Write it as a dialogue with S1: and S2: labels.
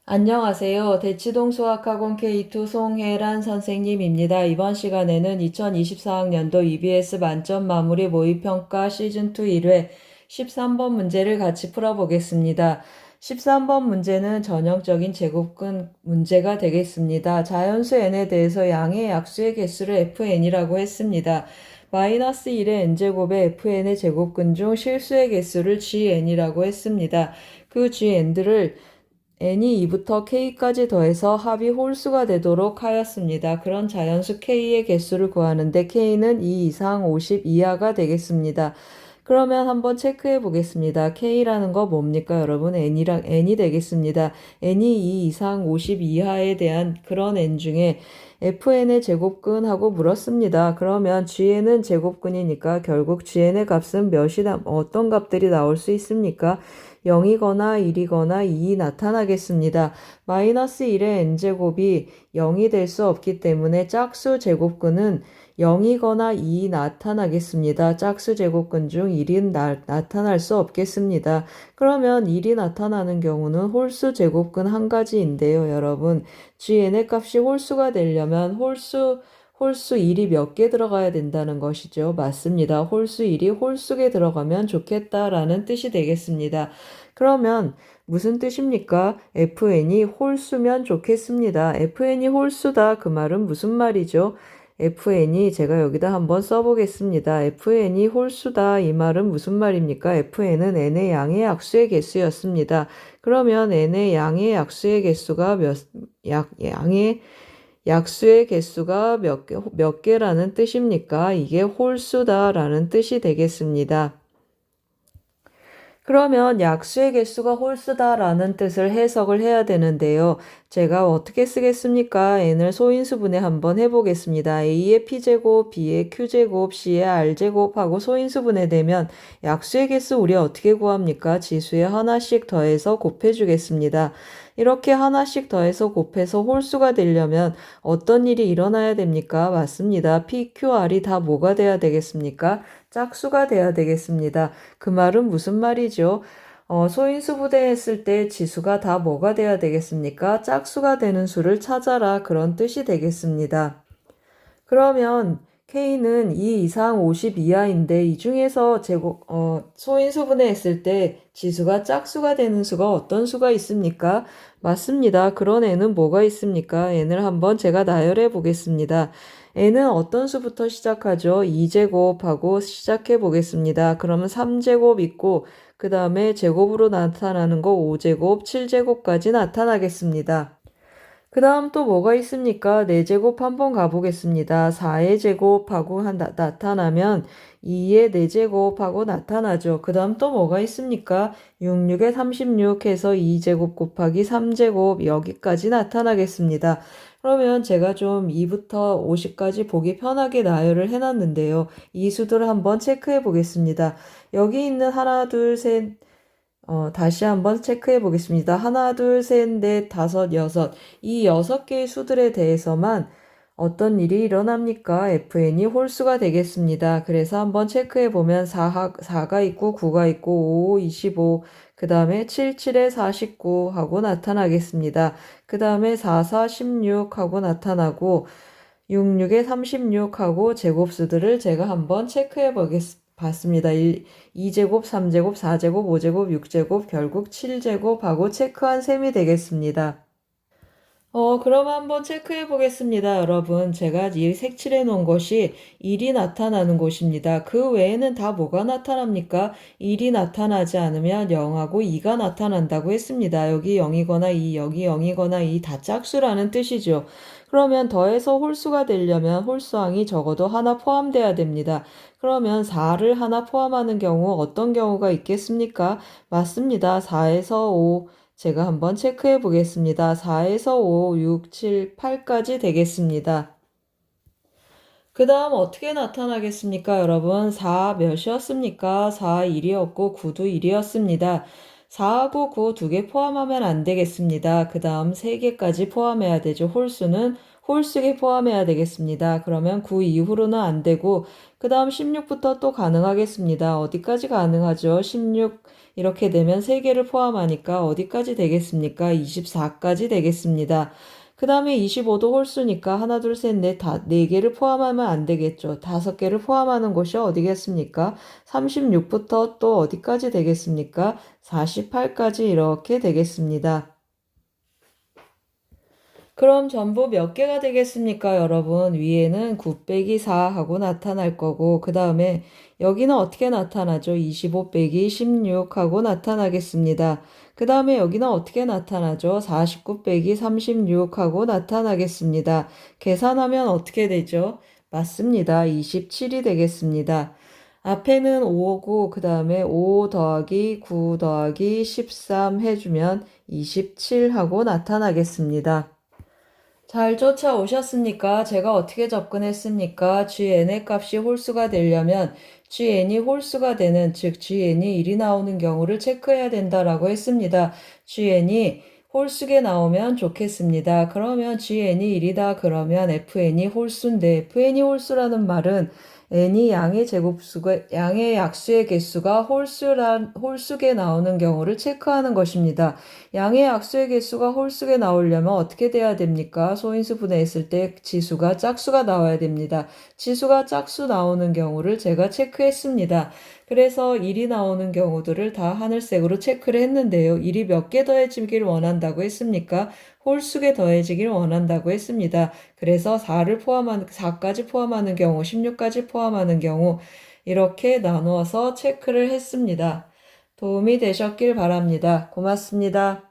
S1: 안녕하세요. 대치동 수학학원 K2 송혜란 선생님입니다. 이번 시간에는 2024학년도 EBS 만점 마무리 모의평가 시즌2 1회 13번 문제를 같이 풀어보겠습니다. 13번 문제는 전형적인 제곱근 문제가 되겠습니다. 자연수 n에 대해서 양의 약수의 개수를 fn이라고 했습니다. 마이너스 1의 n제곱의 fn의 제곱근 중 실수의 개수를 gn이라고 했습니다. 그 gn들을 n이 2부터 k까지 더해서 합이 홀수가 되도록 하였습니다. 그런 자연수 k의 개수를 구하는데 k는 2 이상 50 이하가 되겠습니다. 그러면 한번 체크해 보겠습니다. k라는 거 뭡니까 여러분? n이 되겠습니다. n이 2 이상 50 이하에 대한 그런 n 중에 fn의 제곱근하고 물었습니다. 그러면 gn은 제곱근이니까 결국 gn의 값은 어떤 값들이 나올 수 있습니까? 0이거나 1이거나 2이 나타나겠습니다. 마이너스 1의 n제곱이 0이 될 수 없기 때문에 짝수 제곱근은 0이거나 2이 나타나겠습니다. 짝수 제곱근 중 1이 나타날 수 없겠습니다. 그러면 1이 나타나는 경우는 홀수 제곱근 한 가지인데요, 여러분. gn의 값이 홀수가 되려면 홀수 1이 몇 개 들어가야 된다는 것이죠. 맞습니다. 홀수 1이 홀수에 들어가면 좋겠다라는 뜻이 되겠습니다. 그러면 무슨 뜻입니까? fn이 홀수면 좋겠습니다. fn이 홀수다. 그 말은 무슨 말이죠? fn이 제가 여기다 한번 써보겠습니다. fn이 홀수다. 이 말은 무슨 말입니까? fn은 n의 양의 약수의 개수였습니다. 그러면 n의 양의 약수의 개수가 양의 약수의 개수가 몇 개라는 뜻입니까? 이게 홀수다라는 뜻이 되겠습니다. 그러면 약수의 개수가 홀수다라는 뜻을 해석을 해야 되는데요. 제가 어떻게 쓰겠습니까? n을 소인수분해 한번 해보겠습니다. a의 p제곱, b의 q제곱, c의 r제곱 하고 소인수분해 되면 약수의 개수 우리 어떻게 구합니까? 지수에 하나씩 더해서 곱해주겠습니다. 이렇게 하나씩 더해서 곱해서 홀수가 되려면 어떤 일이 일어나야 됩니까? 맞습니다. p, q, r이 다 뭐가 돼야 되겠습니까? 짝수가 돼야 되겠습니다. 그 말은 무슨 말이죠? 소인수 분해했을 때 지수가 다 뭐가 돼야 되겠습니까? 짝수가 되는 수를 찾아라. 그런 뜻이 되겠습니다. 그러면 K는 2 이상 50 이하인데 이 중에서 소인수 분해했을 때 지수가 짝수가 되는 수가 어떤 수가 있습니까? 맞습니다. 그런 n은 뭐가 있습니까? n을 한번 제가 나열해 보겠습니다. n은 어떤 수부터 시작하죠? 2제곱하고 시작해 보겠습니다. 그러면 3제곱 있고 그 다음에 제곱으로 나타나는 거 5제곱, 7제곱까지 나타나겠습니다. 그 다음 또 뭐가 있습니까? 4제곱 한번 가보겠습니다. 4의 제곱하고 나타나면 2의 4제곱하고 나타나죠. 그 다음 또 뭐가 있습니까? 6, 6에 36 해서 2제곱 곱하기 3제곱 여기까지 나타나겠습니다. 그러면 제가 좀 2부터 50까지 보기 편하게 나열을 해놨는데요. 이 수들을 한번 체크해 보겠습니다. 여기 있는 하나, 둘, 셋, 다시 한번 체크해 보겠습니다. 하나, 둘, 셋, 넷, 다섯, 여섯. 이 6개의 수들에 대해서만 어떤 일이 일어납니까? fn이 홀수가 되겠습니다. 그래서 한번 체크해 보면 4가 있고 9가 있고 5, 25, 그 다음에 7, 7에 49 하고 나타나겠습니다. 그 다음에 4, 4, 16 하고 나타나고 6, 6에 36 하고 제곱수들을 제가 한번 체크해 봤습니다. 2제곱, 3제곱, 4제곱, 5제곱, 6제곱, 결국 7제곱하고 체크한 셈이 되겠습니다. 그럼 한번 체크해 보겠습니다, 여러분. 제가 이 색칠해 놓은 것이 1이 나타나는 곳입니다. 그 외에는 다 뭐가 나타납니까? 1이 나타나지 않으면 0하고 2가 나타난다고 했습니다. 여기 0이거나 2, 여기 0이거나 2 다 짝수라는 뜻이죠. 그러면 더해서 홀수가 되려면 홀수항이 적어도 하나 포함돼야 됩니다. 그러면 4를 하나 포함하는 경우 어떤 경우가 있겠습니까? 맞습니다. 4에서 5, 제가 한번 체크해 보겠습니다. 4에서 5, 6, 7, 8까지 되겠습니다. 그 다음 어떻게 나타나겠습니까, 여러분? 4 몇이었습니까? 4 1이었고 9도 1이었습니다. 4하고 9 두 개 포함하면 안 되겠습니다. 그 다음 3개까지 포함해야 되죠. 홀수에 포함해야 되겠습니다. 그러면 9 이후로는 안 되고 그 다음 16부터 또 가능하겠습니다. 어디까지 가능하죠? 16 이렇게 되면 3개를 포함하니까 어디까지 되겠습니까? 24까지 되겠습니다. 그 다음에 25도 홀수니까 하나, 둘, 셋, 넷, 4개를 포함하면 안 되겠죠. 5개를 포함하는 곳이 어디겠습니까? 36부터 또 어디까지 되겠습니까? 48까지 이렇게 되겠습니다. 그럼 전부 몇 개가 되겠습니까, 여러분? 위에는 9 빼기 4 하고 나타날 거고, 그 다음에 여기는 어떻게 나타나죠? 25 빼기 16 하고 나타나겠습니다. 그 다음에 여기는 어떻게 나타나죠? 49 빼기 36 하고 나타나겠습니다. 계산하면 어떻게 되죠? 맞습니다. 27이 되겠습니다. 앞에는 5고, 그 다음에 5 더하기 9 더하기 13 해주면 27 하고 나타나겠습니다. 잘 쫓아오셨습니까? 제가 어떻게 접근했습니까? GN의 값이 홀수가 되려면 GN이 홀수가 되는, 즉 GN이 1이 나오는 경우를 체크해야 된다라고 했습니다. GN이 홀수게 나오면 좋겠습니다. 그러면 GN이 1이다 그러면 FN이 홀수인데, FN이 홀수라는 말은 n이 양의 약수의 개수가 홀수게 나오는 경우를 체크하는 것입니다. 양의 약수의 개수가 홀수게 나오려면 어떻게 돼야 됩니까? 소인수 분해했을 때 지수가 짝수가 나와야 됩니다. 지수가 짝수 나오는 경우를 제가 체크했습니다. 그래서 1이 나오는 경우들을 다 하늘색으로 체크를 했는데요. 1이 몇 개 더해지길 원한다고 했습니까? 홀수게 더해지길 원한다고 했습니다. 그래서 4까지 포함하는 경우, 16까지 포함하는 경우 이렇게 나누어서 체크를 했습니다. 도움이 되셨길 바랍니다. 고맙습니다.